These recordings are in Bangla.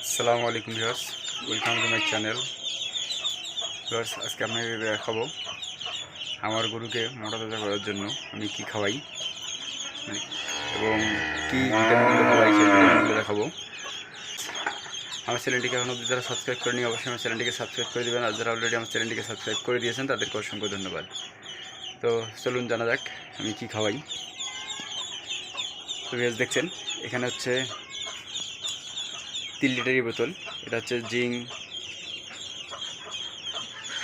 আসসালামু আলাইকুম viewers, welcome to my channel. Viewers, আজকে আপনাদের দেখাবো আমার গরুকে মোটা তাজা করার জন্য আমি কি খাওয়াই এবং কি ভিটামিনগুলো খাওয়াই সেই ভিটামিনগুলো দেখাবো। আমার চ্যানেলটিকে এখন অবধি যারা সাবস্ক্রাইব করেনি অবশ্যই আমার চ্যানেলটিকে সাবস্ক্রাইব করে দেবেন, আর যারা অলরেডি আমার চ্যানেলটিকে সাবস্ক্রাইব করে দিয়েছেন তাদেরকে অসংখ্য ধন্যবাদ। তো চলুন জানা যাক আমি কি খাওয়াই। তো ভিউয়ার্স, দেখছেন এখানে হচ্ছে 3 লিটারের বোতল। এটা হচ্ছে জিঙ্ক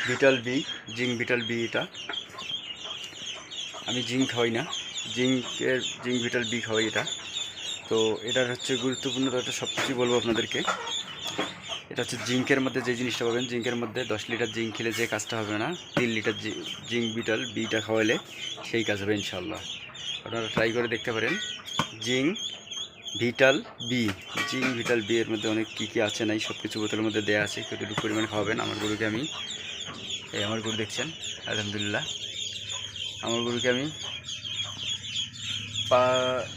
ভিটাল বি। এটা আমি জিঙ্ক খাওয়াই না, জিঙ্ক ভিটাল বি খাওয়াই এটা। তো এটার হচ্ছে গুরুত্বপূর্ণ একটা সব কিছুই বলবো আপনাদেরকে। এটা হচ্ছে জিঙ্কের মধ্যে যে জিনিসটা পাবেন, জিঙ্কের মধ্যে 10 লিটার জিঙ্ক খেলে যে কাজটা হবে না, 3 লিটার জিঙ্ক ভিটাল বিটা খাওয়ালে সেই কাজ হবে ইনশাল্লাহ। আপনারা ট্রাই করে দেখতে পারেন। জিঙ্ক ভিটাল বি এর মধ্যে অনেক কী আছে নাই সব কিছু বোতলের মধ্যে দেওয়া আছে। কতটুকু পরিমাণে খাওয়াবেন। আমার গরুকে আমি আমার গরু দেখছেন আলহামদুলিল্লাহ, আমার গরুকে আমি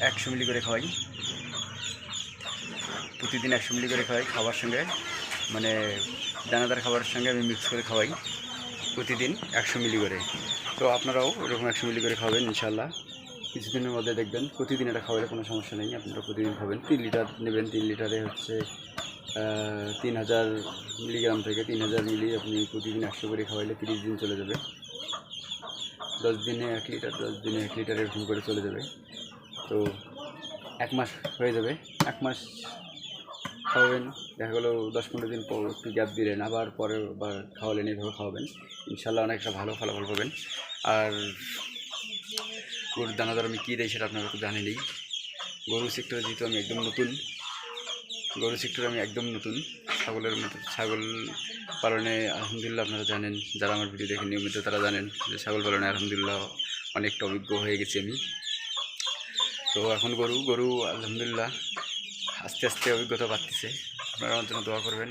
100 মিলি করে খাওয়াই, প্রতিদিন 100 মিলি করে খাওয়াই। খাবার সঙ্গে মানে দানাদার খাবারের সঙ্গে আমি মিক্স করে খাওয়াই প্রতিদিন 100 মিলি করে। তো আপনারাও এরকম 100 মিলি করে খাবেন ইনশাল্লাহ। কিছুদিনের মধ্যে দেখবেন প্রতিদিন এটা খাওয়ালে কোনো সমস্যা নেই। আপনারা প্রতিদিন খাবেন। 3 লিটার নেবেন, 3 লিটারে হচ্ছে 3000 মিলিগ্রাম থেকে 3000 মিলি আপনি প্রতিদিন 100 করে খাওয়াইলে 30 দিন চলে যাবে। 10 দিনে 1 লিটার, 10 দিনে 1 লিটার এরকম করে চলে যাবে। তো 1 মাস হয়ে যাবে। 1 মাস খাওয়াবেন, দেখা গেলো 10-15 দিন পর একটু গ্যাপ দিলেন, আবার পরে খাওয়ালেন। এইভাবে খাওয়াবেন ইনশাল্লাহ, অনেকটা ভালো ফলাফল পাবেন। আর গরুর দানাদার আমি কী দেয় সেটা আপনারা তো জানেনই। গরু সেক্টরে যেহেতু আমি একদম নতুন, ছাগলের মতো ছাগল পালনে আলহামদুলিল্লাহ আপনারা জানেন, যারা আমার ভিডিও দেখে নিয়মিত তারা জানেন যে ছাগল পালনে আলহামদুলিল্লাহ অনেকটা অভিজ্ঞ হয়ে গেছি আমি। তো এখন গরু আলহামদুলিল্লাহ আস্তে আস্তে অভিজ্ঞতা বাড়তেছে। আপনারা আমার জন্য দোয়া করবেন,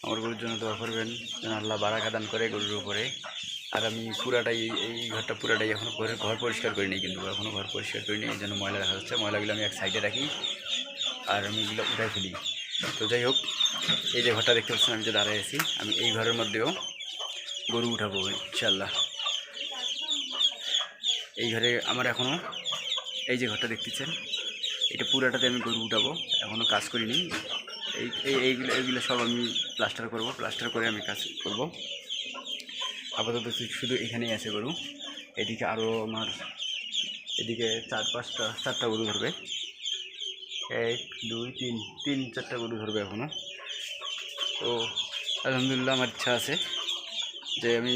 আমার গরুর জন্য দোয়া করবেন যেন আল্লাহ বারাকা দান করে গরুর উপরে। আর আমি পুরাটাই এই ঘরটা পুরাটাই এখনও ঘর পরিষ্কার করিনি, কিন্তু এখনও ঘর পরিষ্কার করিনি। এই জন্য ময়লা দেখা যাচ্ছে। ময়লাগুলো আমি এক সাইডে রাখি আর আমি এগুলো উঠাই ফেলি। তো যাই হোক, এই যে ঘরটা দেখতে পাচ্ছেন আমি যে দাঁড়ায় আছি, আমি এই ঘরের মধ্যেও গরু উঠাবো ইনশাল্লাহ। এই ঘরে আমার এখনও এই যে ঘরটা দেখতেছেন এটা পুরাটাতে আমি গরু উঠাবো, এখনও কাজ করিনি। এইগুলো সব আমি প্লাস্টার করব, প্লাস্টার করে আমি কাজ করব। আপাতত শুধু এখানেই আছে গরু। এদিকে আরও আমার এদিকে 4-5টা গরু ধরবে। 1 2 3 4টা গরু ধরবে এখনও। তো আলহামদুলিল্লাহ আমার ইচ্ছা আছে যে আমি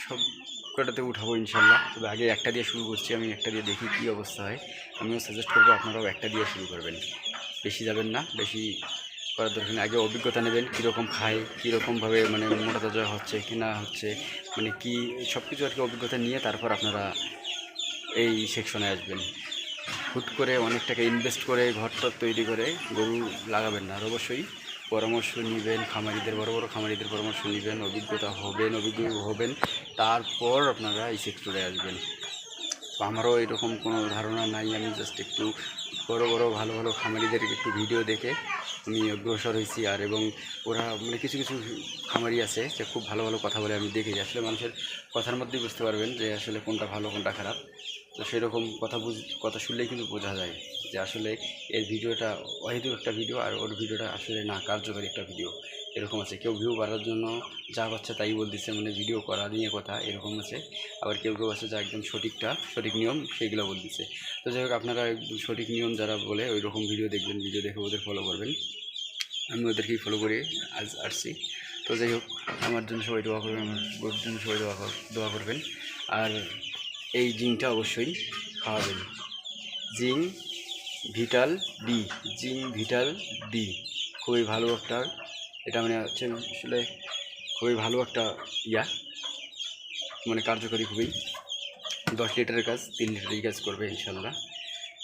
সব কটাতে উঠাবো ইনশাল্লাহ। তবে আগে একটা দিয়ে শুরু করছি, আমি একটা দিয়ে দেখি কী অবস্থা হয়। আমিও সাজেস্ট করবো আপনারাও একটা দিয়ে শুরু করবেন, বেশি যাবেন না, বেশি করার দরকার নেই। আগে অভিজ্ঞতা নেবেন কীরকম খায়, কীরকমভাবে মানে মোটা তাজা হচ্ছে কি না হচ্ছে, মানে কি সব কিছু আর কি অভিজ্ঞতা নিয়ে তারপর আপনারা এই সেকশনে আসবেন। হুট করে অনেক টাকা ইনভেস্ট করে ঘরটা তৈরি করে গরু লাগাবেন না। আর অবশ্যই পরামর্শ নেবেন খামারিদের, বড় বড় খামারিদের পরামর্শ নেবেন, অভিজ্ঞ হবেন, তারপর আপনারা এই সেক্টরে আসবেন। আমারও এরকম কোনো ধারণা নাই, আমি জাস্ট একটু বড় ভালো খামারিদের একটু ভিডিও দেখে আমি অগ্রসর হয়েছি। আর এবং ওরা মানে কিছু খামারি আছে যে খুব ভালো কথা বলে, আমি দেখেছি। আসলে মানুষের কথার মধ্যেই বুঝতে পারবেন যে আসলে কোনটা ভালো কোনটা খারাপ। তো সেরকম কথা শুনলেই কিন্তু বোঝা যায় যে আসলে এর ভিডিওটা অহেতুক একটা ভিডিও, আর ওর ভিডিওটা আসলে না কার্যকরী একটা ভিডিও এরকম আছে। কেউ ভিউ বাড়ার জন্য যা করছে তাই বলতেছে, মানে ভিডিও করা নিয়ে কথা এরকম আছে। আবার কেউ আছে যা একদম সঠিক নিয়ম সেইগুলো বলতেছে। তো যাই হোক, আপনারা একদম সঠিক নিয়ম যারা বলে ওই রকম ভিডিও দেখবেন, ভিডিও দেখে ওদের ফলো করবেন। আমি ওদেরকেই ফলো করে আজ আসছি। তো যাই হোক, আমার জন্য সবাই দোয়া করবেন, আমার গরুর জন্য সবাই দোয়া করবেন। আর এই জিঙ্কটা অবশ্যই খাওয়াবেন, জিঙ্ক ভিটাল বি খুবই ভালো একটা, এটা মানে হচ্ছে আসলে খুবই ভালো একটা মানে কার্যকরী খুবই। 10 লিটারের কাজ 3 লিটারের কাজ করবে ইনশাল্লাহ।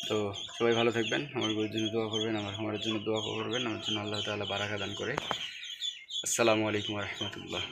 তো সবাই ভালো থাকবেন, আমার গরুর জন্য দোয়া করবেন, আমার জন্য দোয়া করবেন, আমার জন্য আল্লাহ তাআলা বারাকা দান করে। আসসালামু আলাইকুম ওয়া রাহমাতুল্লাহ।